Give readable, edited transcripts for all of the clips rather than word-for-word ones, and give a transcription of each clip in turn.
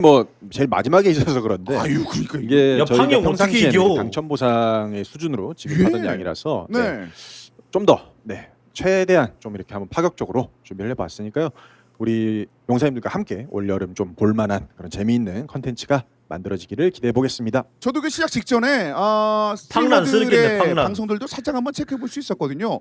뭐 제일 마지막에 있어서 그런데 아유 그러니까 이게 야, 저희가 팡이 어떻게 평상시에는 이겨? 당첨 보상의 수준으로 지급하던 예. 양이라서 네. 좀 더 최대한 좀 이렇게 한번 파격적으로 준비를 해봤으니까요. 우리 용사님들과 함께 올 여름 좀 볼만한 그런 재미있는 컨텐츠가 만들어지기를 기대해 보겠습니다. 저도 그 시작 직전에 팡란 쓰겠네, 스트리머들의 팡란. 방송들도 살짝 한번 체크해 볼 수 있었거든요.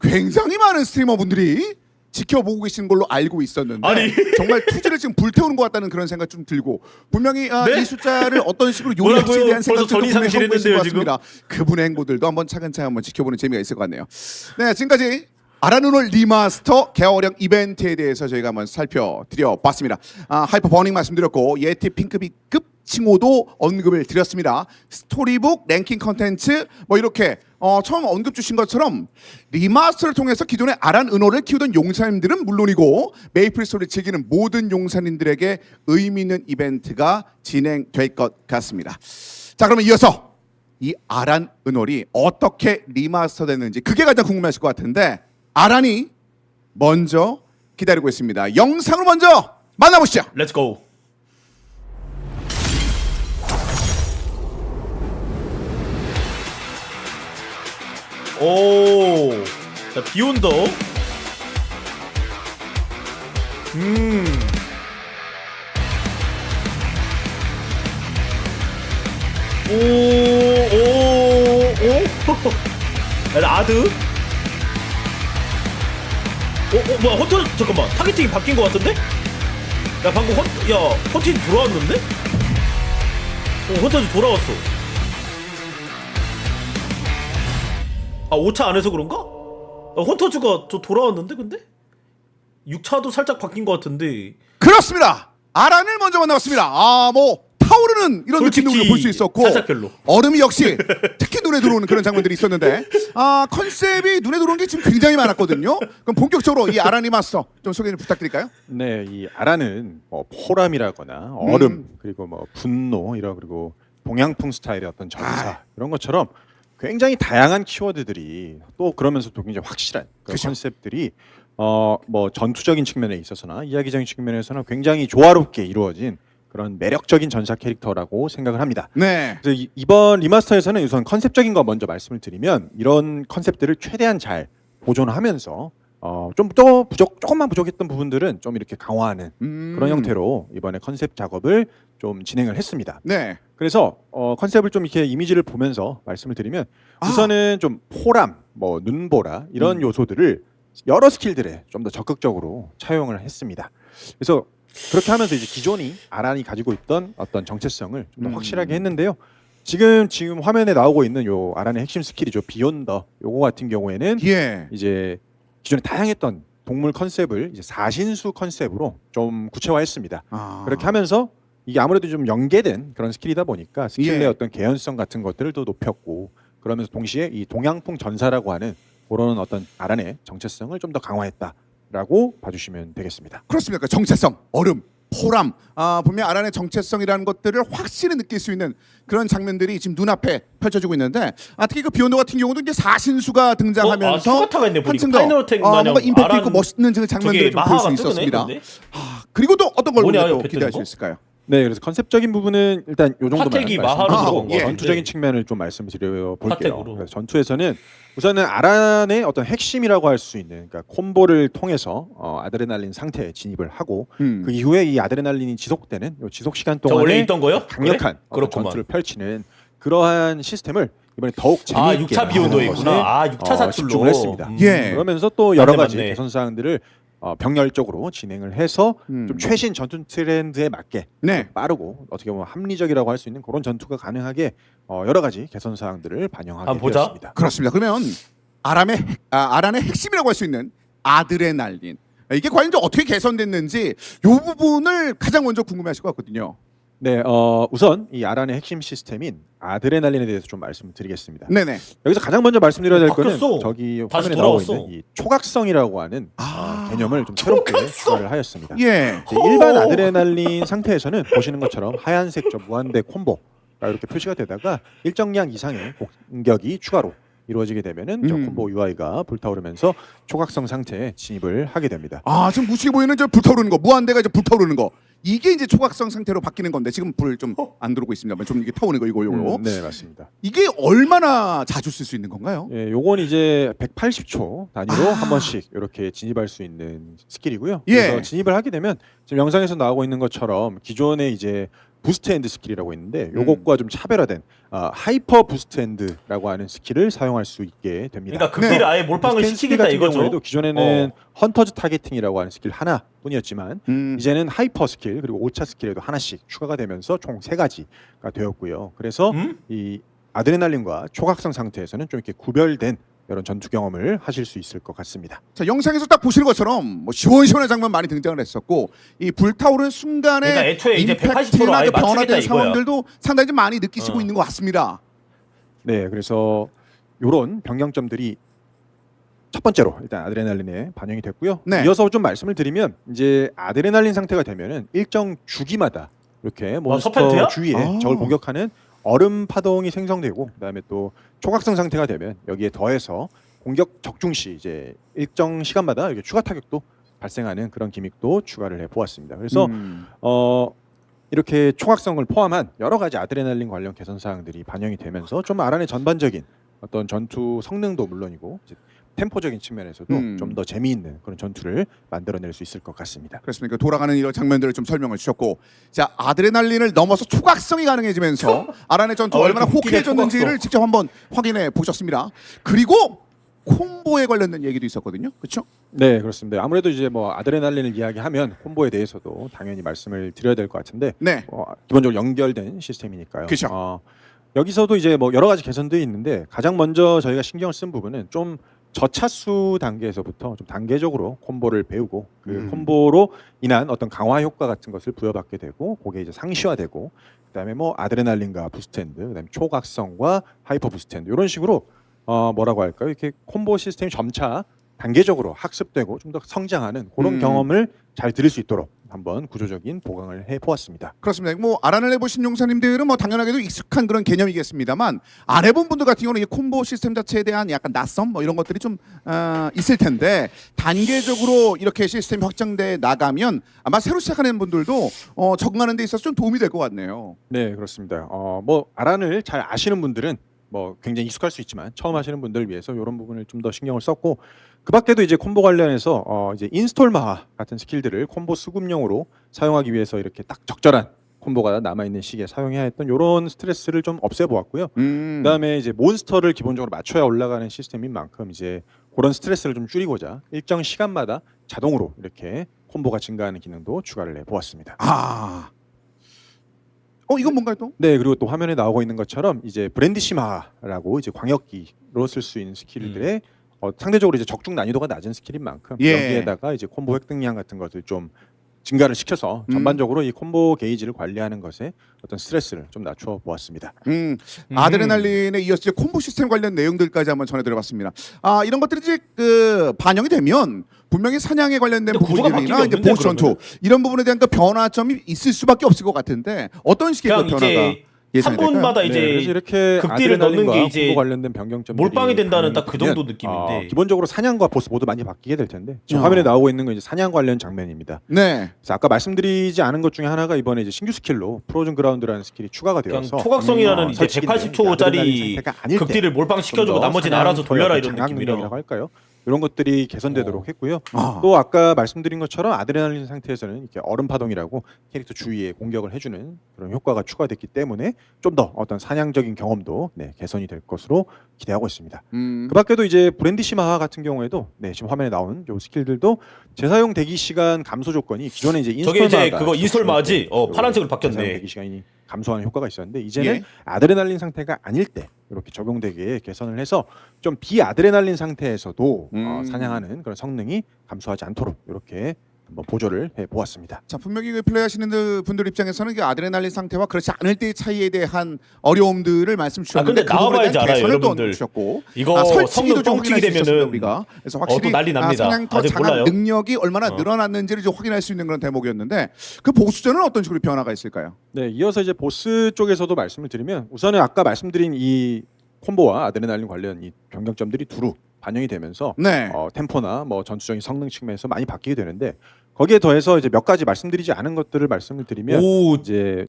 굉장히 많은 스트리머분들이 지켜보고 계시는 걸로 알고 있었는데 아니. 정말 투지를 지금 불태우는 것 같다는 그런 생각 좀 들고 분명히 네? 이 숫자를 어떤 식으로 뭐라고요? 요리할지에 대한 벌써 생각들도 분명히 하고 계신 전이상실했는데요, 것 같습니다. 그분의 행보들도 한번 차근차근 한번 지켜보는 재미가 있을 것 같네요. 네, 지금까지 아라누놀 리마스터 개월형 이벤트에 대해서 저희가 한번 살펴드려봤습니다. 하이퍼 버닝 말씀드렸고 예티 핑크비급 칭호도 언급을 드렸습니다. 스토리북, 랭킹 컨텐츠 뭐 이렇게 처음 언급 주신 것처럼 리마스터를 통해서 기존의 아란 은호를 키우던 용사님들은 물론이고 메이플 스토리를 즐기는 모든 용사님들에게 의미 있는 이벤트가 진행될 것 같습니다. 자, 그러면 이어서 이 아란 은월이 어떻게 리마스터 됐는지 그게 가장 궁금하실 것 같은데 아란이 먼저 기다리고 있습니다. 영상으로 먼저 만나보시죠. 렛츠 고. 오. 자, 비욘더. 오, 오, 오. 야, 아드. 뭐야, 헌터, 잠깐만. 타겟팅이 바뀐 것 같은데? 야, 방금 헌팅 돌아왔는데? 헌터즈 돌아왔어. 아, 5차 안에서 그런가? 헌터즈가 저 돌아왔는데, 근데? 6차도 살짝 바뀐 것 같은데. 그렇습니다. 아란을 먼저 만나봤습니다. 뭐 타오르는 이런 솔직히 느낌도 볼 수 있었고 살짝 별로. 얼음이 역시 특히 눈에 들어오는 그런 장면들이 있었는데 컨셉이 눈에 들어오는 게 지금 굉장히 많았거든요. 그럼 본격적으로 이 아란 리마스터 좀 소개 좀 부탁드릴까요? 네, 이 아라는 뭐 포람이라거나 얼음 그리고 뭐 분노 그리고 동양풍 스타일의 어떤 전사 이런 것처럼 굉장히 다양한 키워드들이 또 그러면서 또 굉장히 확실한 그런 그쵸. 컨셉들이 뭐 전투적인 측면에 있어서나 이야기적인 측면에서는 굉장히 조화롭게 이루어진 그런 매력적인 전사 캐릭터라고 생각을 합니다. 네. 그래서 이번 리마스터에서는 우선 컨셉적인 거 먼저 말씀을 드리면 이런 컨셉들을 최대한 잘 보존하면서 좀 더 조금만 부족했던 부분들은 좀 이렇게 강화하는 그런 형태로 이번에 컨셉 작업을 좀 진행을 했습니다. 네. 그래서 컨셉을 좀 이렇게 이미지를 보면서 말씀을 드리면 우선은 좀 포람, 뭐 눈보라 이런 요소들을 여러 스킬들에 좀 더 적극적으로 차용을 했습니다. 그래서 그렇게 하면서 이제 기존이 아란이 가지고 있던 어떤 정체성을 좀 더 확실하게 했는데요. 지금 화면에 나오고 있는 요 아란의 핵심 스킬이죠. 비욘더. 요거 같은 경우에는 예. 이제 기존에 다양했던 동물 컨셉을 이제 사신수 컨셉으로 좀 구체화했습니다. 그렇게 하면서 이게 아무래도 좀 연계된 그런 스킬이다 보니까 스킬의 예. 어떤 개연성 같은 것들을 또 높였고 그러면서 동시에 이 동양풍 전사라고 하는 그런 어떤 아란의 정체성을 좀 더 강화했다라고 봐주시면 되겠습니다. 그렇습니까? 정체성, 얼음, 포람, 분명 아란의 정체성이라는 것들을 확실히 느낄 수 있는 그런 장면들이 지금 눈앞에 펼쳐지고 있는데 특히 그 비욘더 같은 경우도 이제 사신수가 등장하면서 추가타가 있네, 보니까. 한층 더 파이널 어택 마냥 뭔가 임팩트 있고 아란 멋있는 장면들을 좀 볼 수 있었습니다. 그리고 또 어떤 걸 뭐냐, 우리가 또 옆에 기대할 뜨는 수 있을까요? 네, 그래서 컨셉적인 부분은 일단 요 정도만 파텍이 말씀드리고 마하로 들어온 거 전투적인 같은데. 측면을 좀 말씀드려 볼게요. 파텍으로. 그래서 전투에서는 우선은 아란의 어떤 핵심이라고 할 수 있는 그러니까 콤보를 통해서 아드레날린 상태에 진입을 하고 그 이후에 이 아드레날린이 지속되는 요 지속 시간 저 원래 동안에 있던 거요? 강력한 그래? 어떤 그렇구만. 전투를 펼치는 그러한 시스템을 이번에 더욱 재미있게 6차 비욘더에 하는 있구나. 것에, 6차 사출로. 집중을 했습니다. 예. 그러면서 또 여러 맞네, 가지 맞네. 개선 사항들을 병렬적으로 진행을 해서 좀 최신 전투 트렌드에 맞게 네. 좀 빠르고 어떻게 보면 합리적이라고 할 수 있는 그런 전투가 가능하게 여러 가지 개선 사항들을 반영하게 한번 보자. 되었습니다. 그렇습니다. 그러면 아란의 핵심이라고 할 수 있는 아드레날린 이게 과연 좀 어떻게 개선됐는지 이 부분을 가장 먼저 궁금해하실 것 같거든요. 네, 우선 이 아란의 핵심 시스템인 아드레날린에 대해서 좀 말씀드리겠습니다. 네네. 여기서 가장 먼저 말씀드려야 될 거는 바뀌었어. 저기 다시 화면에 나오고 돌아왔어. 있는 이 초각성이라고 하는 개념을 좀 새롭게 추가를 하였습니다. 예. 이제 일반 아드레날린 상태에서는 보시는 것처럼 하얀색 저 무한대 콤보가 이렇게 표시가 되다가 일정량 이상의 공격이 추가로 이루어지게 되면은 저 콤보 UI가 불타오르면서 초각성 상태에 진입을 하게 됩니다. 아 지금 무식해 보이는 저 불타오르는 거 무한대가 이제 불타오르는 거 이게 이제 초각성 상태로 바뀌는 건데 지금 불 좀 안 들어오고 있습니다만 좀 이게 타오는 거 이거 네, 맞습니다. 이게 얼마나 자주 쓸 수 있는 건가요? 예, 요건 이제 180초 단위로 한 번씩 이렇게 진입할 수 있는 스킬이고요. 예. 그래서 진입을 하게 되면 지금 영상에서 나오고 있는 것처럼 기존에 이제 부스트 핸드 스킬이라고 있는데 요것과 좀 차별화된 하이퍼 부스트 핸드라고 하는 스킬을 사용할 수 있게 됩니다. 그러니까 극딜을 네. 아예 몰빵을 부스트 핸드 스킬 시키겠다 같은 이거죠. 경우에도 기존에는 헌터즈 타겟팅이라고 하는 스킬 하나뿐이었지만 이제는 하이퍼 스킬 그리고 5차 스킬에도 하나씩 추가가 되면서 총 3가지가 되었고요. 그래서 이 아드레날린과 초각성 상태에서는 좀 이렇게 구별된 이런 전투 경험을 하실 수 있을 것 같습니다. 자 영상에서 딱 보시는 것처럼 뭐 시원시원한 장면 많이 등장을 했었고 이 불타오르는 순간에 그러니까 애초에 이제 180% 로 임팩트나 아예 그 변화된 맞추겠다 이거야. 상황들도 상당히 좀 많이 느끼시고 있는 것 같습니다. 네, 그래서 이런 변경점들이 첫 번째로 일단 아드레날린에 반영이 됐고요. 네. 이어서 좀 말씀을 드리면 이제 아드레날린 상태가 되면은 일정 주기마다 이렇게 몬스터 서펜트야? 주위에 아. 적을 공격하는 얼음 파동이 생성되고 그다음에 또 초각성 상태가 되면 여기에 더해서 공격 적중 시 이제 일정 시간마다 이렇게 추가 타격도 발생하는 그런 기믹도 추가를 해 보았습니다. 그래서 이렇게 초각성을 포함한 여러 가지 아드레날린 관련 개선 사항들이 반영이 되면서 좀 아란의 전반적인 어떤 전투 성능도 물론이고 이제 템포적인 측면에서도 좀 더 재미있는 그런 전투를 만들어낼 수 있을 것 같습니다. 그렇습니까? 돌아가는 이런 장면들을 좀 설명을 주셨고 자 아드레날린을 넘어서 초각성이 가능해지면서 아란의 전투 얼마나 웃기네, 호쾌해졌는지를 초각성. 직접 한번 확인해 보셨습니다. 그리고 콤보에 관련된 얘기도 있었거든요. 그렇죠? 네, 그렇습니다. 아무래도 이제 뭐 아드레날린을 이야기하면 콤보에 대해서도 당연히 말씀을 드려야 될 것 같은데 네. 기본적으로 연결된 시스템이니까요. 그쵸. 여기서도 이제 뭐 여러 가지 개선들이 있는데 가장 먼저 저희가 신경을 쓴 부분은 좀 저차수 단계에서부터 좀 단계적으로 콤보를 배우고 그 콤보로 인한 어떤 강화 효과 같은 것을 부여받게 되고 그게 이제 상시화되고 그다음에 뭐 아드레날린과 부스트핸드 그다음에 초각성과 하이퍼 부스트핸드 이런 식으로 뭐라고 할까요? 이렇게 콤보 시스템이 점차 단계적으로 학습되고 좀 더 성장하는 그런 경험을 잘 들을 수 있도록 한번 구조적인 보강을 해 보았습니다. 그렇습니다. 뭐 아란을 해보신 용사님들은 뭐 당연하게도 익숙한 그런 개념이겠습니다만 안 해본 분들 같은 경우는 이 콤보 시스템 자체에 대한 약간 낯섦 뭐 이런 것들이 좀 있을 텐데 단계적으로 이렇게 시스템이 확장돼 나가면 아마 새로 시작하는 분들도 적응하는 데 있어서 좀 도움이 될 것 같네요. 네, 그렇습니다. 뭐 아란을 잘 아시는 분들은 뭐 굉장히 익숙할 수 있지만 처음 하시는 분들을 위해서 이런 부분을 좀 더 신경을 썼고 그 밖에도 이제 콤보 관련해서 이제 인스톨 마하 같은 스킬들을 콤보 수급용으로 사용하기 위해서 이렇게 딱 적절한 콤보가 남아 있는 시기에 사용해야 했던 이런 스트레스를 좀 없애보았고요. 그다음에 이제 몬스터를 기본적으로 맞춰야 올라가는 시스템인 만큼 이제 그런 스트레스를 좀 줄이고자 일정 시간마다 자동으로 이렇게 콤보가 증가하는 기능도 추가를 해보았습니다. 이건 뭔가요 또? 네, 그리고 또 화면에 나오고 있는 것처럼 이제 브랜디시마라고 이제 광역기로 쓸 수 있는 스킬들의 상대적으로 이제 적중 난이도가 낮은 스킬인 만큼 예. 여기에다가 이제 콤보 획득량 같은 것을 좀 증가를 시켜서 전반적으로 이 콤보 게이지를 관리하는 것에 어떤 스트레스를 좀 낮춰 보았습니다. 아드레날린에 이어서 이제 콤보 시스템 관련 내용들까지 한번 전해드려봤습니다. 이런 것들이 이제 반영이 되면 분명히 사냥에 관련된 근데 구조가 부분들이나 바뀌는 게 이제 없는데, 보스 전투 그러면은? 이런 부분에 대한 그 변화점이 있을 수밖에 없을 것 같은데 어떤 식의 그 그냥 변화가 이제 예상이 될까요? 3분마다 네, 이제 그래서 이렇게 극딜을 넣는 아드레날린과 게 이제 콤보 관련된 변경점들이 몰빵이 된다는 딱 그 반영이 정도 되면, 느낌인데. 기본적으로 사냥과 보스 모두 많이 바뀌게 될 텐데 지금 야. 화면에 나오고 있는 건 이제 사냥 관련 장면입니다. 네. 그래서 아까 말씀드리지 않은 것 중에 하나가 이번에 이제 신규 스킬로 프로즌 그라운드라는 스킬이 추가가 그냥 되어서 초각성이라는 이제 설치기는 아드레날린 180초짜리 상태가 아닐 때 극딜을 몰빵 시켜주고 좀더 나머지는 사냥 알아서 돌려라 이런 장악 능력이라고 느낌이라. 할까요? 이런 것들이 개선되도록 했고요. 아. 또 아까 말씀드린 것처럼 아드레날린 상태에서는 이렇게 얼음 파동이라고 캐릭터 주위에 공격을 해주는 그런 효과가 추가됐기 때문에 좀 더 어떤 사냥적인 경험도 개선이 될 것으로 기대하고 있습니다. 그 밖에도 이제 브랜디시마하 같은 경우에도 지금 화면에 나온 요 스킬들도 재사용 대기 시간 감소 조건이 기존에 이제 저게 이제 인스톨마하가 그거 인스톨마지? 있었고, 파란색으로 재사용 바뀌었네. 대기 시간이 감소하는 효과가 있었는데 이제는 예. 아드레날린 상태가 아닐 때 이렇게 적용되게 개선을 해서 좀 비아드레날린 상태에서도 사냥하는 그런 성능이 감소하지 않도록 이렇게 한번 보조를 해 보았습니다. 자 분명히 그 플레이하시는 분들 입장에서는 그 아드레날린 상태와 그렇지 않을 때의 차이에 대한 어려움들을 말씀 주셨는데 근데 나와봐야지 알아요, 개선을 또 여러분들. 주셨고 이거 설치기도 성능 좀 뻥튀기 확인할 수 있었습니다 되면은 우리가. 그래서 확실히 또 난리 납니다. 사냥터 아직 장악 몰라요. 능력이 얼마나 늘어났는지를 좀 확인할 수 있는 그런 대목이었는데 그 보수전은 어떤 식으로 변화가 있을까요? 네, 이어서 이제 보스 쪽에서도 말씀을 드리면 우선은 아까 말씀드린 이 콤보와 아드레날린 관련 이 변경점들이 두루 반영이 되면서 네. 템포나 뭐 전투적인 성능 측면에서 많이 바뀌게 되는데 거기에 더해서 이제 몇 가지 말씀드리지 않은 것들을 말씀을 드리면 오 이제